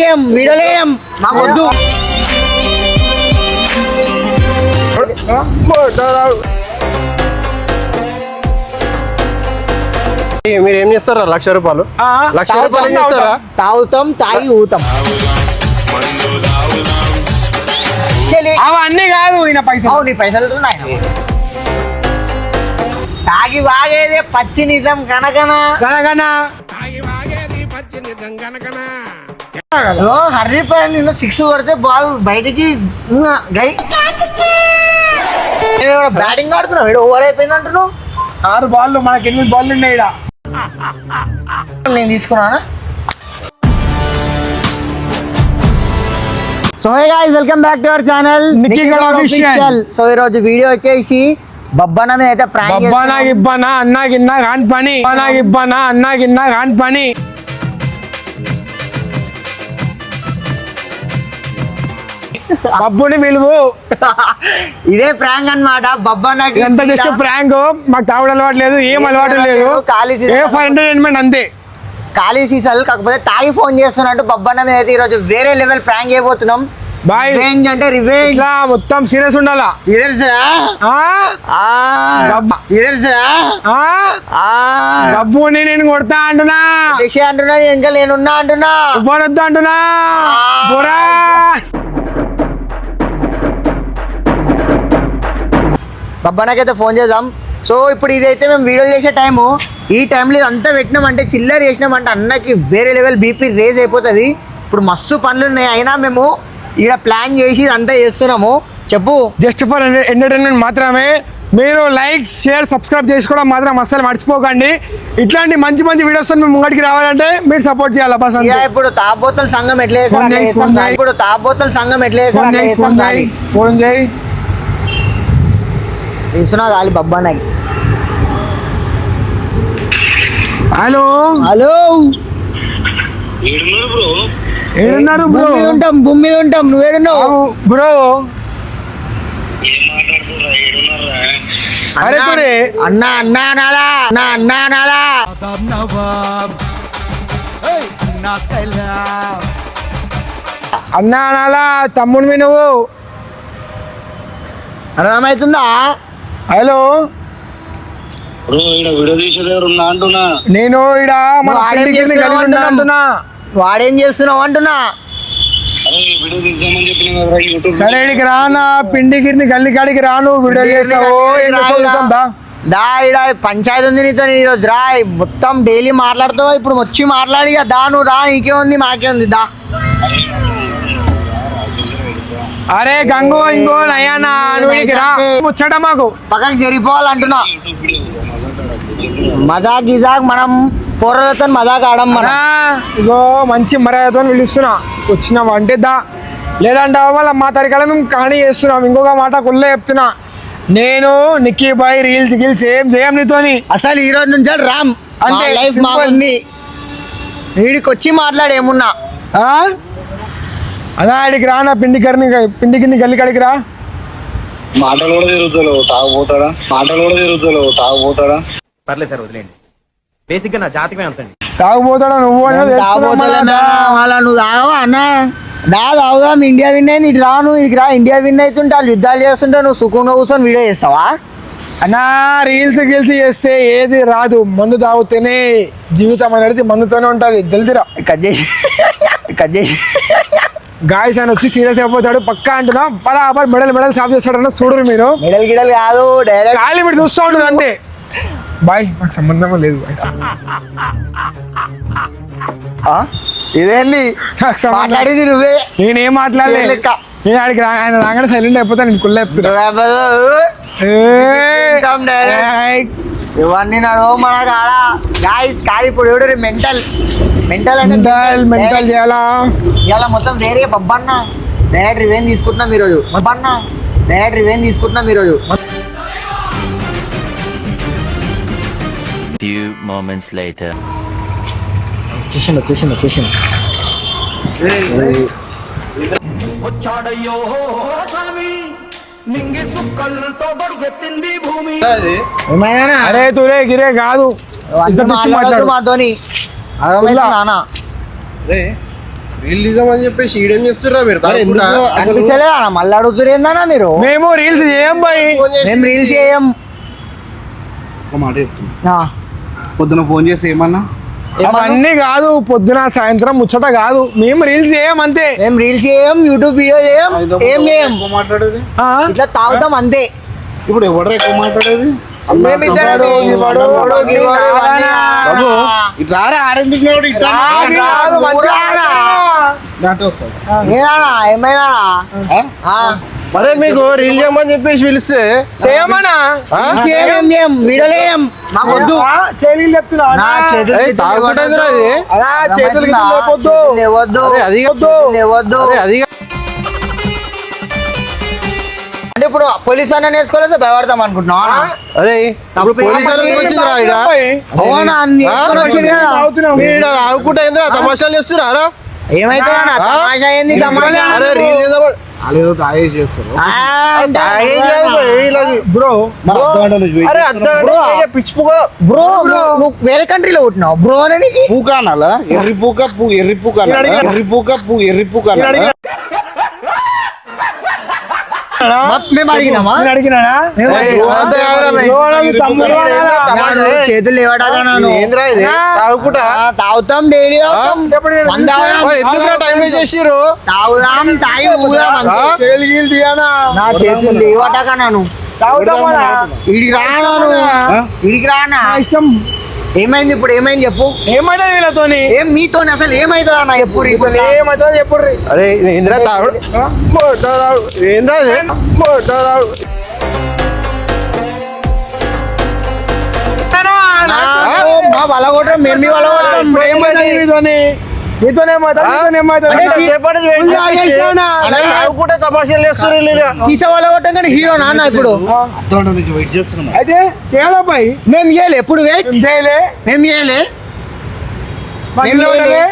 చేయం వీడియోలో చేయం మాకు వద్దు. మీరు ఏం చేస్తారా? ₹1,00,000 ఏం చేస్తారా? తాగుతాం తాగి ఊతాం. అవన్నీ కాదు ఈయన పైసలు. నీ పైసలు తాగి వాగేదే పచ్చి నిజం కనకనా హర్రిపోయి నిన్ను 6 కొడితే బాల్ బయటికి గై బ్యాటింగ్ ఆడుతున్నావు. వీడు ఓవర్ అయిపోయింది అంటున్నావు. 6 బాళ్ళు మనకి 8 బాళ్ళు ఉన్నాయి. నేను తీసుకున్నానా? So hey guys, welcome back to our channel Nikki Gada official. So ఈ రోజు వీడియో వచ్చేసి బబ్బన మీద అయితే ప్రాంక్ బబ్బనా గిబ్బనా అన్నా గిన్నా కాని పని. బబ్బనా గిబ్బనా అన్నా గిన్నా కాని పని. బబ్బుని విలువు. ఇదే ప్రాంక్ అన్నమాట. బబ్బన్నకి ఎంత జస్ట్ ప్రాంక్. మాకు తాగుడు అలవాటు లేదు, ఏం అలవాటు లేదు. ఫర్ ఎంటర్టైన్మెంట్ అంతే. ఖాళీ సీసాలు కాకపోతే తాగి ఫోన్ చేస్తున్నట్టు బబ్బన్న మీద అయితే ఈరోజు వేరే లెవెల్ ప్రాంక్ చేయబోతున్నాం. బాయ్ రివెంజ్ అంటే రివెంజ్. మొత్తం సీరియస్ ఉండాలా. సీరియస్ బబ్బుని నేను కొడతా అంటున్నా. అంటున్నా ఇంకా నేనున్నా అంటున్నా. వద్దు అంటున్నా. బబ్బన్నకైతే ఫోన్ చేద్దాం. సో ఇప్పుడు ఇదైతే మేము వీడియో చేసే టైము. ఈ టైంలో ఇదంతా పెట్టినామంటే చిల్లర చేసినామంటే అన్నకి వేరే లెవెల్ బీపీ రేజ్ అయిపోతుంది. ఇప్పుడు మస్తు పనులు ఉన్నాయి, అయినా మేము ఇక్కడ ప్లాన్ చేసి ఇదంతా చేస్తున్నాము. చెప్పు. జస్ట్ ఫర్ ఎంటర్టైన్మెంట్ మాత్రమే. మీరు లైక్ షేర్ సబ్స్క్రైబ్ చేసుకోవడం మాత్రం అస్సలు మర్చిపోకండి. ఇట్లాంటి మంచి మంచి వీడియోస్ మేము ముంగడికి రావాలంటే మీరు సపోర్ట్ చేయాలి. బస్ ఇప్పుడు తాబోతల సంఘం ఎట్లా ఫోన్ చేయి చేస్తున్నా కాలి బబ్బన్నకి. హలో హలో, ఏడున్నారు బ్రో? భూమి మీద ఉంటాం. నువ్వేడున్నావు బ్రో? అరే అన్నా అన్నా నాలా అన్నా నాలా అన్నా అనాలా తమ్ముడివి నువ్వు. అర్థమవుతుందా? హలో, నేను ఈడ మన అంటున్నా. వాడేం చేస్తున్నావు అంటున్నా. సరే ఇడికి రానా, పిండిగిరిని గల్లి కాడికి రాను. వీడియో చేస్తావు దా. ఇడ పంచాయతీ ఉంది నీతో ఈరోజు రా. మొత్తం డైలీ మాట్లాడుతావు. ఇప్పుడు వచ్చి మాట్లాడి దా. నువ్వు రా, నీకే ఉంది మాకే ఉంది దా. అరే గంగు ఇంగో నయానా ముచ్చట మాకు పక్కకి జరిగిపోవాలంటున్నా. మజాక్ గిజాక్ మనం పోరాడతాం, మజాక్ ఆడం మన. ఇగో మంచి మర్యాదతో పిలుస్తున్నా. వచ్చినావా అంటే దా, లేదంటావా మళ్ళీ మా తరికలో మేము కానీ చేస్తున్నాం. ఇంకొక మాట కుళ్ళే చెప్తున్నా, నేను నిక్కీ బాయ్ రీల్స్ గిల్స్ ఏం చేయం నీతోని. అసలు ఈ రోజు నుంచి రామ్ అంటే లైఫ్ మాకుంది. వీడికి వచ్చి మాట్లాడేమున్నా అలా ఆడికి రానా. పిండిగిరిని గల్లి కాడికి రా. మాటలు కూడా తిరుగుతావు తాగుపోతాడా. పర్లేదు సార్, వదిలేండి. బేసిక్ గా నా జాతకమే అంతండి. తాగుపోతాడా నువ్వు? నువ్వు తాగవా అన్న? తాగుదా. ఇండియా విన్ అయింది. ఇటు రాను, ఇటుకి రా. ఇండియా విన్ అవుతుంటే వాళ్ళు యుద్ధాలు చేస్తుంటే నువ్వు సుఖంగా కూర్చొని వీడియో చేస్తావా అన్నా? రీల్స్ చేస్తే ఏది రాదు. మందు తాగితేనే జీవితం అనేది మందుతోనే ఉంటది. జల్దిరా. కట్ చేసి గాయస్ అని వచ్చి సీరియస్ అయిపోతాడు పక్కా అంటున్నా. బరాబర్ మెడల్ సాఫ్ చేస్తాడన్న చూడరు మీరు. మెడల్ గిడల్ కాదు, డైరెక్ట్ ఖాళీ మీరు చూస్తూ ఉంటారు అంతే. బాయ్, నాకు సంబంధం లేదు బాయ్. ఇదేంది మాట్లాడేది నువ్వే, నేనేం మాట్లాడలేదు. నేను ఆడికి ఆయన రాగానే సైలెంట్ అయిపోతాను. నేను కుళ్ళ ఇవన్నీ నడు మన కాడ గాయస్. కాదు ఇప్పుడు ఎవడు మెంటల్ చేయాలా ఇలా మొత్తం వేరే బబ్బన్న డైరెక్ట్ రివెంజ్ తీసుకుంటున్నాం ఈరోజు. బబ్బన్న డైరెక్ట్ రివెంజ్ తీసుకుంటున్నాం ఈరోజు. Few moments later. వచ్చేసిండు. అరే తురే గిరే కాదు మాతోని రిలీజం అని చెప్పేసి ఈడేం చేస్తుర్రా మీరు తాగుకుంటా? అనిపిస్తలేదా అన్న? మళ్ళీ అడుగుతున్నారు ఏందన్నా మీరు? మేము రీల్స్ చేయం బాయ్. ఫోన్ చేసి మేము రీల్స్ చేయం. ఒక మాట చెప్తున్నా, ఆ, పొద్దున ఫోన్ చేసి ఏమన్నా అవన్నీ కాదు, పొద్దున సాయంత్రం ముచ్చట కాదు, మేము రీల్స్ చేయం అంతే. మేము రీల్స్ చేయం, యూట్యూబ్ వీడియో చేయం, ఏం చేయం. ఎక్కువ మాట్లాడేది ఆ? ఇట్లా తాగుతాం అంతే. ఇప్పుడు ఎవడరా ఎక్కువ మాట్లాడేది? మేమిద్దరమే. ఇవాడు, ఇవాడు, ఇవాడు, ఇవన్నీ. బాబు ఇట్లా ఆడెందుకు ఇట్లా ఆగి కాదు, మంచిగా ఆడు. దాంట్లో వస్తాడు. ఏనా ఏమైనా ఆ? అరే మీకు రీల్ చేయమని చెప్పేసి పిలిస్తే చేయమనా? ఆ? చేయం చేయం వీడియోలు చేయం. మాకు వద్దు. చేతులు చెప్తున్నా నా చేతులు ఏయ్, తాగుకుంటేందిరా ఇది? అలా చేతులు గిట్ల లేపొద్దు. లేవద్దు. అరే, అది చేతులు లేవద్దు. అరే అది అంటే ఇప్పుడు పోలీస్ అన్న నేర్చుకోలేసి భయపడతాం అనుకుంటున్నావా? అరే ఇప్పుడు పోలీసు వాళ్ళకి వచ్చిందిరా ఈడ అవునా నేర్చుకొని వచ్చింది కదా. తాగుతున్నాం. మీరు ఈడ తాగుకుంటా ఏందిరా తమాషాలు చేస్తురా? ఏమైతుందన్న? ఆ? తమాషా ఏంది తమాషా? అరే రీల్ చేద్దామని వాళ్ళేదో తాగేసి చేస్తారు. ఆ, తాగేం లేదు బే, ఇలాగే. బ్రో మరి అర్థం అంటే అరే అర్థం పిచ్చిపోగా బ్రో నువ్వు వేరే కంట్రీలో పుట్టినావు బ్రో అని పూక అనాలా? ఎర్రి పూక ఎర్రి పూక అనాలా? ఎర్రి పూక ఎర్రి పూక అనాలా? మేము అడిగినామా? నేను అడిగినానా? అంతే కాదురా బే. లోడకు తమ్ముడు ఈడ ఏందిరా అనాలా? తమాషా? చేతులు లేవడాగా నన్ను. ఏంద్రా ఇది తాగుకుంటా తాగుతాం డైలీ తాగుతాం. మందు తాగుదాం. మరి ఎందుకురా టైం వేస్ట్ చేసిర్రు? తాగుదాం తాగి ఊదాం అంతే. ఆ? చేతులు గీలు తీయనా? నా చేతులు లేవటాగా నన్ను. తాగుతామనా? ఇడికి రాను ఇడికి రానా? నా ఇష్టం. ఏమైంది ఇప్పుడు? ఏమైంది చెప్పు. ఏమైతుంది వీళ్ళతోని? ఏం మీతో అసలు ఏమైతుందా అన్న ఎప్పుడు ఇప్పుడు ఏమైతుందో చెప్పుర్రి. అరే ఇది ఏంద్రా తాగుడు ఏంద్రా ఇది? మా వల కొట్టం మేము మీ వల కొట్టం. ఏమైతుంది మీతోని? మీతోనే ఏమవుతుంది? మీతోనే ఏమవుతుంది? అంటే సేపటి వెయిట్ చేసి తాగేసానా? అరే తాగుకుంటే తమాషాలు చేస్తుర్రు వీళ్ళు. సీసా వల కొట్టం కానీ హీరో నాన్న ఇప్పుడు. అర్థం అంటే నుంచి వెయిట్ చేస్తున్నాం. అయితే చేయాలా పై? మేము చేయలే ఎప్పుడు వెయిట్ ఏం చేయలే? మేము చేయలే. మేము లేవలే?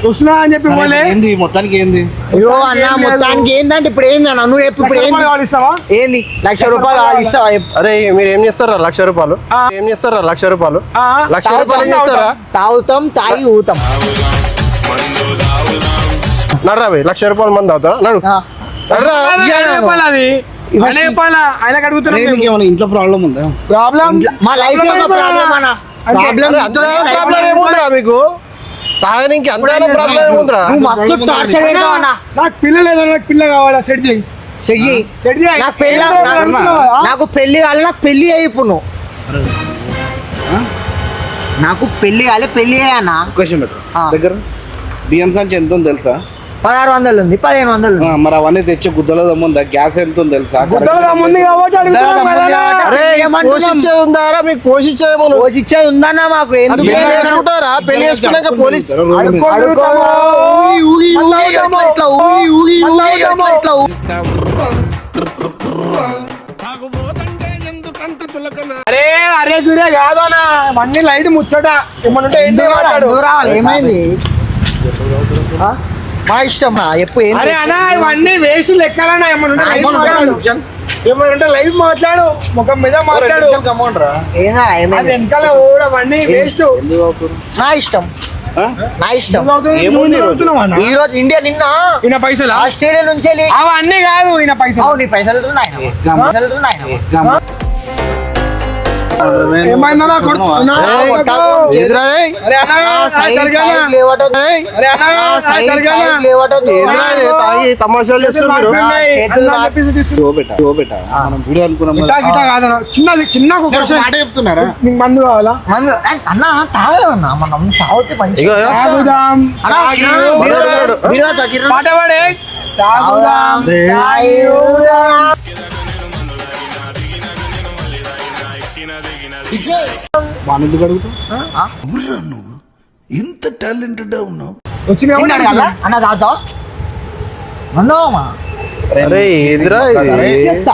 వస్తున్నా అని చెప్పి సరే, పోలే? ఏంది మొత్తానికి ఏంది? అయ్యో అన్న మొత్తానికి ఏందంటే ఇప్పుడు ఏందన్న నువ్వు ఎప్పుడు లక్ష ఏంది? రూపాయలు కావాలి ఇస్తావా? ఏంది 1,00,000 రూపాయలు ఇస్తావా? అరే మీరు ఏం చేస్తారా 1,00,000 రూపాయలు? ఏం చేస్తారా 1,00,000 రూపాయలు? ఆ. 1,00,000 రూపాయలు ఏం చేస్తారా? తాగుతాం తాగి ఊతాం. నడరా బే 1,00,000 రూపాయలు మంది అవుతారా? నడు ఆ. నడరా. ఆయన చెప్పాలా అది? ఆయన చెప్పాలా? ఆయనకు అడుగుతున్నాం నీకు మేము. ఏమైనా ఇంట్లో ప్రాబ్లం ఉందా? ప్రాబ్లం మా లైఫ్ ప్రాబ్లం అన్న. ప్రాబ్లం అరే అంత ప్రాబ్లం ఏముందిరా మీకు? తాగడానికి అంత ప్రాబ్లం ఏముందిరా? నువ్వు మస్తు టార్చర్ పెట్టావు అన్న. నాకు పిల్ల లేదా? నాకు పిల్ల కావాలా? సెట్ చేయి. చెయ్యి. సెట్ చేయి. నాకు పెళ్ళి ఏంటో నాకు- అడుగుతున్నావా? నాకు పెళ్లి కావాలి. నాకు పెళ్లి అయ్యి ఇప్పుడు నువ్వు. నాకు పెళ్లి కావాలి. పెళ్లి అన్న. క్వశ్చన్ పెట్టు ఆ. దగ్గర బియ్యం సంచి ఎంత ఉంది తెలుసా? 1,600 ఉంది 1,500 ఉంది. మరి అవన్నీ తెచ్చి గుద్దల దమ్ముందా? గ్యాస్ ఎంత ఉంది తెలుసా? గుద్దల ముందు కాబట్టి అడుగుతున్నాం కదా. అరే ఏమంటున్నాం? పోషించేది ఉందారా మీకు? పోషించేది రోజు ఇచ్చేది ఉందన్న మాకు. ఎందుకు పెళ్లి లేదు? చేసుకుంటారా? పెళ్లి చేసుకున్నాక పోలీస్ అడుక్కో తిరుగుతాము. ఊగి, ఊగి, ఊగి, అట్లా ఇట్లా ఊగి, ఊగి, ఊగి, ఇట్లా, ఇట్లా ఊగి. అరే అరే గురే కాదోనా మన్ని లైట్ ముచ్చట ఏమనుంటే ఏంటి ఎందుకు మాట్లాడు. ఎందుకు రావాలి? ఏమైంది? ఆ? మా ఇష్టం రా ఎప్పుడు ఏంది? అరే అన్నా ఇవన్నీ వేసి లెక్కలన్నా ఏమనుంటే లైవ్ మాట్లాడు. ఏమనుంటే లైవ్ మాట్లాడు, ముఖం మీద మాట్లాడు. అమౌంట్ రా. ఏందా? అది ఏమైంది? వెనకాల ఓడ అవన్నీ వేస్ట్. నా ఇష్టం నా ఇష్టం. ఏముంది ఈరోజు? ఈ రోజు ఇండియా నిన్న ఈయన పైసలు ఆస్ట్రేలియా నుంచి వెళ్ళి అవన్నీ కాదు ఈయన పైసలు. నీ పైసలు ఉన్నాయి పైసలు ఉన్నాయి. ఏమైందన్నా కొడుతున్నా? ఏయ్, ఎదురా ఏయ్. అరే అన్నా జరగానా? ఏయ్, అరే అన్నా జరగానా? ఎదురా ఇది? తాగి తమాషాలు చేస్తారు మీరు. అన్నా చెప్పేసి తీసు. మనం వీడియో అనుకున్నాం గిటా గిటా కాదన్నా చిన్నది చిన్న ఒక ఒక క్వశ్చన్. మాట చెప్తున్నారా? నీకు మందు కావాలా? అన్న తాగదన్నా మనం తాగితే మంచి ఇగో తాగుదాం పాట పాడే. తాగుదాం తాగి ఊదాం. వాడిని ఎందుకు అడుగుతావు? వచ్చినావా? అన్న తాగుతావు అన్నోమా అరే ఎదురా ఇది? అరే ఇంత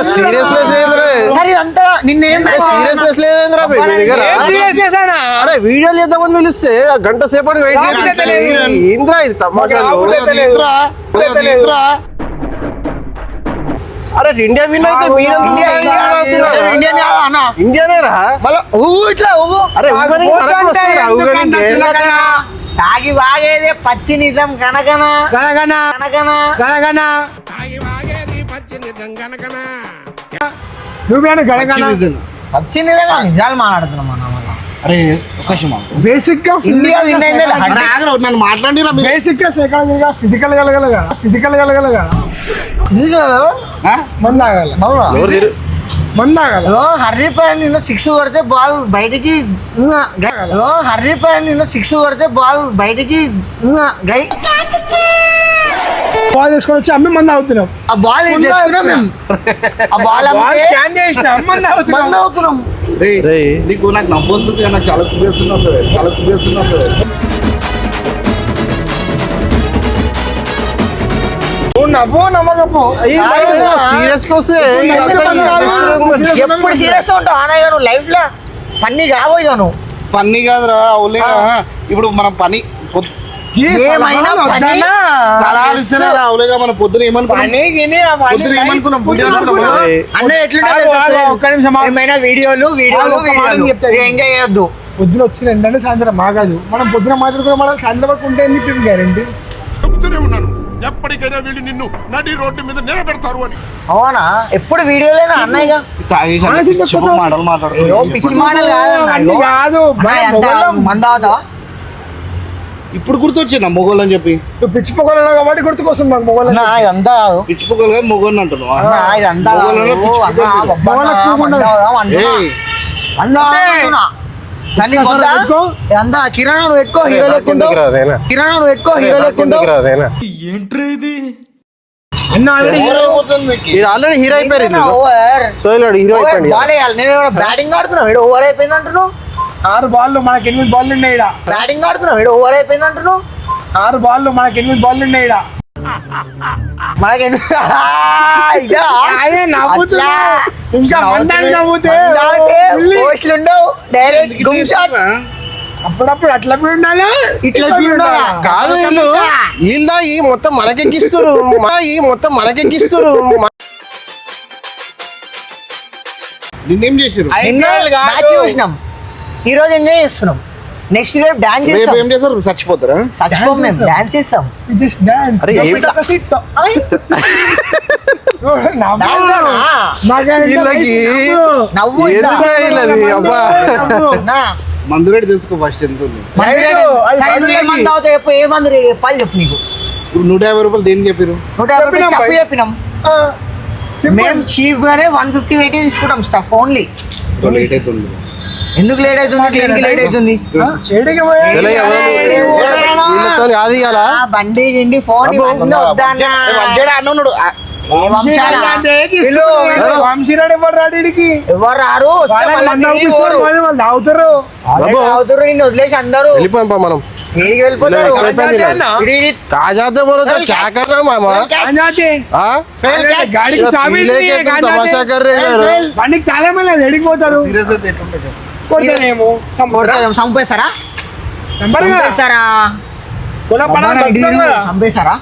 సీరియస్నెస్ ఏంద్రా? సరే ఇదంతా నిన్నేం సీరియస్నెస్ లేదేంద్రా మీ దగ్గర? ఏం చేసేసానా? అరే వీడియోలు చేద్దామని పిలిస్తే ఆ గంట సేపటి వెయిట్ నాకు తెలియదు. ఏంద్రా ఇది తమాషాలు? నాకు తెలియదు. ఏంట్రా? అరే ఇండియా విన్ అయితే మీరెందుకు ఇండియన్ కాదా అన్న? ఇండియానే రా. మళ్ళా ఊ ఇట్లా ఊ అరే ఊగనికి మనకు వస్తారా? ఊగనికి తాగి వాగేదే పచ్చి నిజం కనకన గనగన కనకన గనగన నువ్వేనా గనగన పచ్చి నిజంగా నిజాలు మాట్లాడుతున్నాం మనం అరే అవకాశం బేసిక్ గా ఇండియా విన్ అయింది నన్ను మాట్లాడిరా మీరు బేసిక్ గా సైకాలజీగా ఫిజికల్ గలగలగా మందాగల మందాగల హర్రీపై నిన్ను 6 కొడితే బాల్ బయటికి హర్రీపై నిన్ను 6 కొడితే బాల్ బయటికి గై బాల్ తీసుకొని వచ్చి అమ్మి మంద అవుతున్నాం ఆ బాల్ ఏం చేస్తున్నాం మేము ఆ బాల్ బాల్ స్కాన్ చేసిన మంద అవుతున్నాం అవుతున్నాం నీకు నాకు నవ్వు వస్తుంది కానీ నాకు చాలా సీరియస్ ఉన్నా సార్ నువ్వు నవ్వు నమ్మకపో సీరియస్ గా వస్తే ఎప్పుడు సీరియస్ ఉంటావు ఆనయ్య నువ్వు లైఫ్ లో ఫన్నీ కాబోయా నువ్వు పని కాదురా అవులేగా ఇప్పుడు మనం పని ఏమైనా పని సలహాలు ఇస్తున్నారా అవులేగా మనం పొద్దున ఏమనుకున్నాం పని గిని పొద్దున ఏమనుకున్నాం వీడియో అనుకున్నాం అన్న ఎట్లుంటే ఒక్క నిమిషం ఏమైనా వీడియోలు ఎంజాయ్ చేయొద్దు పొద్దున వచ్చిన ఏంటంటే సాయంత్రం మాగదు మనం పొద్దున మాట్లాడుకున్న మనం సాయంత్రం వరకు ఉంటే ఎందుకు గ్యారంటీ చెబుతూనే ఉన్నాను ఎప్పటికైనా వీళ్ళు నిన్ను నడి రోడ్డు మీద నిలబెడతారు అని. అవునా ఎప్పుడు వీడియోలేనా అన్నయ్య మాటలు మాట్లాడుతున్నాం ఏదో పిచ్చి మాటలు అన్ని కాదు మందావతావా ఇప్పుడు గుర్తొచ్చిందా మొగోళ్ళు అని చెప్పి నువ్వు పిచ్చి పొగలు కాబట్టి గుర్తుకొస్తుంది మాకు మొగలు అన్నా ఇదంతా కాదు పిచ్చి పొగలు కానీ మొగోళ్ళు అంటున్నావు అన్నా ఇదంతా మొగోళ్ళలో పిచ్చి పొగలు. ఏయ్, అంతా కిరాణా నువ్వు ఎక్కువ హీరో లెక్కుందో కిరాణా నువ్వు ఎక్కువ హీరో లెక్కుందో అన్న ఓవర్ అయిపోతుంది నీకు. ఆల్రెడీ హీరో అయిపోయారు ఓవర్ సోయలాడు హీరో అయిపోయాడు బాల్ వేయాలి నేను బ్యాటింగ్ ఆడుతున్నావు వీడు ఓవర్ అయిపోయింది అంటున్నావు 6 బాళ్ళు మనకి 8 బాళ్ళు ఉన్నాయి ఈడ బ్యాటింగ్ ఆడుతున్నావు వీడు ఓవర్ అయిపోయింది అంటున్నావు 6 బాళ్ళు మనకి 8 బాళ్ళు ఉన్నాయి ఈడ మనకి అదే నవ్వుతున్నా ఇంకా మందాన్ని నవ్వుతే పోస్టులు ఉండవు డైరెక్ట్ గుమ్ షాట్ అప్పుడప్పుడు అట్లా పోయి ఉండాలి ఇట్లా ఉండాలా కాదు వీళ్ళ ఈ మొత్తం మనకెక్కిస్తారు నిన్నేం చేసారు మ్యాచ్ చూసినాం ఈ రోజు ఎంజాయ్ చేస్తున్నాం నెక్స్ట్ రేపు డాన్స్ రేపు చేస్తాం ఏం చేస్తారు చచ్చిపోతారా చచ్చిపోం మేము డాన్స్ చేస్తాం జస్ట్ డాన్స్ అరే ఏం వీళ్ళకి నవ్వు ఎందుకు వీళ్ళది అబ్బా మందు రేటు తెలుసుకో ఫస్ట్ ఎంత ఉంది ఏ మంది అవుతాయి చెప్పు ఏ మంది రేటు చెప్పాలి చెప్పు నీకు ఇప్పుడు 150 రూపాయలు దేనికి చెప్పారు 150 స్టఫ్ చెప్పినాం మేము చీప్ గానే 150 తీసుకుంటాం స్టఫ్ ఓన్లీ లేట్ అవుతుంది ఎందుకు లేట్ అవుతుంది దేనికి లేట్ అవుతుంది వీళ్ళతో కాదు ఇవాళ ఆ, బండి గిండి ఫోన్ ఇవన్నీ వద్దన్నా. వంశీరాడు ఎవరు రాడికి ఎవరు రారు వస్తే మళ్ళా తిరిగి పోరు. వాళ్ళు తాగుతారు ఆల్రెడీ తాగుతుర్రు, నిన్ను వదిలేసి అందరూ వెళ్ళిపోయాం పా మనం ఏడికి వెళ్ళిపోతారు ఇలా ఎక్కడ ఇడి- ఇడి- కాజాతే बोलो तो क्या कर रहा मामा हाँ గాడికి చాబీ पीले के तुम तमाशा कर रहे हो బండికి తాళమే ఎడిగిపోతారు కొడతానేమో కొడతాం, చంపేస్తారా చంపేస్తారా చంపేస్తారా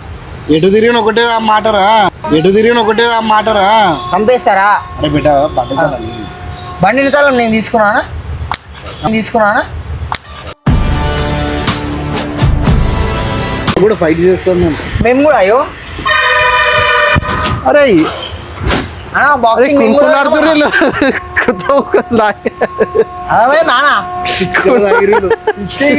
ఎటు తిరిగిన ఒకటే ఆ మాటరా చంపేస్తారా అరే బిడ్డ పండుగ బండి తాళం నేను తీసుకున్నానా కూడా ఫైట్ చేస్తున్నాను మేము కూడా అయ్యో अरे అన్నా अरे బాక్సింగ్ మేము కూడా कुंफुलाడుతుర్రు వీళ్ళు అవే నానా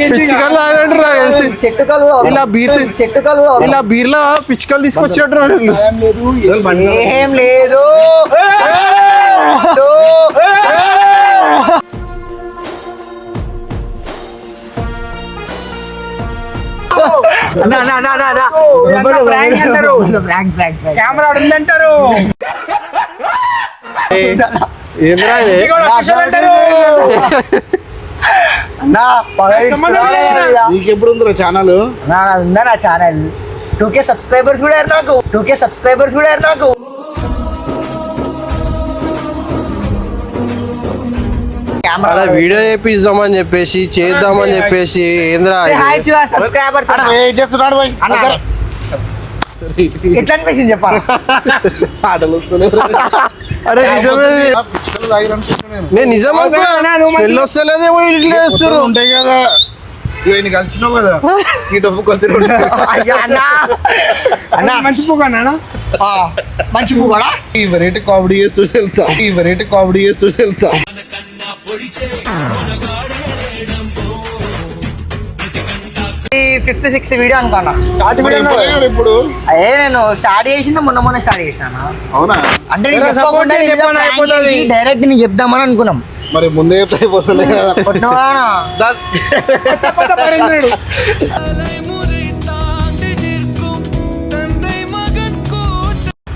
పిచ్చికలు తాగంటారా తెలిసి చెట్టు కలువ ఇలా బీర్ చెట్టు కలువ ఇలా బీర్లో పిచ్చికలు తీసుకొచ్చినట్టు వీళ్ళు ఏం లేదు కెమెరా ఉందంటారు ఏంద్రా ఇది నీకెప్పుడు ఉందిరా ఛానల్ ఉందా నా ఛానల్ 2K సబ్స్క్రైబర్స్ కూడా నాకు అలా వీడియో చేపిద్దామని చెప్పేసి చేద్దామని చెప్పేసి ఏంద్రా ఇది? హాయ్ టు సబ్స్క్రైబర్స్ ఏం చేస్తున్నాడు పోయి ఎట్లా అనిపించింది చెప్పాలి ఆటలు వస్తలేవు. అరే నిజమే పిచ్చుకలు తాగిరనుకుంటా నేను. నేను నిజం అనుకున్నా స్మెల్ వస్తలేదేమో ఇట్లా కొత్తవి వేస్తారు ఉంటాయి కదా ఇవన్నీ కలిసినావు కదా ఈ డబ్బు కొంత అయ్యా అన్నా అన్నా మంచి పూక అన్నా ఆ, మంచి పువ్వు కూడా ఈ వెరైటీ కామెడీ చేస్తూ తెలుసా ఈ వెరైటీ కామెడీ చేస్తూ తెలుసా ఈ 5th 6th వీడియో అనుకున్నా ఇప్పుడు అయ్యే నేను స్టార్ట్ చేసిన మొన్న స్టార్ట్ చేసిన అవునా అంటే నీకు ఏరా, చెప్పకుండా support చెప్పమని అయిపోతుంది. డైరెక్ట్ నీకు చెప్దామని అనుకున్నాం మరి ముందే చెప్తే అయిపోతుంది కదా కొట్టినవా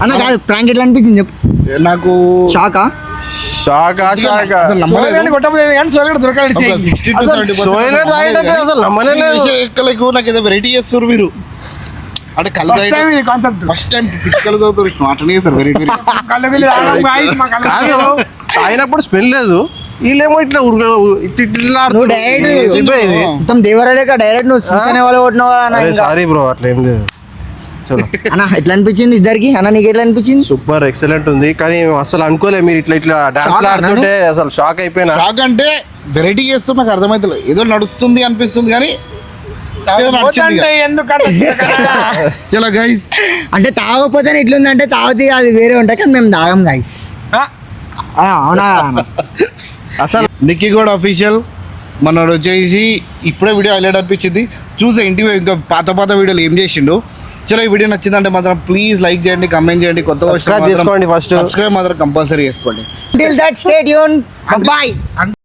అన్న కాదు ప్రాంక్ ఎట్లా అనిపించింది చెప్పు నాకు షాకా షాకా అసలు నమ్మలేదు. కొట్టలేదు కానీ సోలగడ దొరకాలి ఒక 60 to అసలు 70% సోయలేట్ తాగేటప్పుడు అసలు నమ్మనే లేదు. ఎక్కలకు నాకు ఏదో వెరైటీ చేస్తారు మీరు అంటే కళ్ళు కాన్సెప్ట్ ఫస్ట్ టైం పిక్కలు చదువుతారు అట్లనే చేస్తారు వెరైటీ కళ్ళు వెళ్ళి తాగడం guys, మా కళ్ళు కాదు తాగినప్పుడు స్మెల్ లేదు వీళ్ళేమో ఇట్లా ఇట్లా నువ్వు డైరెక్ట్ చెప్పేది మొత్తం దేవరాలేక డైరెక్ట్ నువ్వు సీసన్ వాళ్ళు కొట్టినావా అన్న అరే ఇంకా. సారీ బ్రో అట్లా ఏం లేదు చలో అన్న ఎట్లా అనిపించింది ఇద్దరికి అన్న నీకు ఎట్లా అనిపించింది సూపర్ ఎక్సలెంట్ ఉంది కానీ అసలు అనుకోలే మీరు ఇట్లా డాన్స్ Shock ఆడుతుంటే అసలు షాక్ అయిపోయినా షాక్ అంటే వెరైటీ చేస్తున్నా నాకు అర్థమైతలేదు ఏదో నడుస్తుంది అనిపిస్తుంది కానీ ఏదో నడిచింది అంటే ఎందుకంటే చలో గైస్ అంటే తాగకపోతే ఇట్లుందంటే తాగితే అది వేరే ఉంటాయి కానీ మేము తాగం గైస్ అవునా అన్న? అసలు నిక్కీ కూడా అఫీషియల్ మనోడు వచ్చేసి ఇప్పుడే వీడియో హైలైట్ అనిపించింది చూసే ఇంటి ఇంకా పాత వీడియోలు ఏం చేసిండు చలో ఈ వీడియో నచ్చిందంటే మాత్రం ప్లీజ్ లైక్ చేయండి కమెంట్ చేయండి కొత్తగా Subscribe చేసుకోండి first. సబ్స్క్రైబ్ మాత్రం కంపల్సరీ చేసుకోండి Till that, stay tuned. Bye.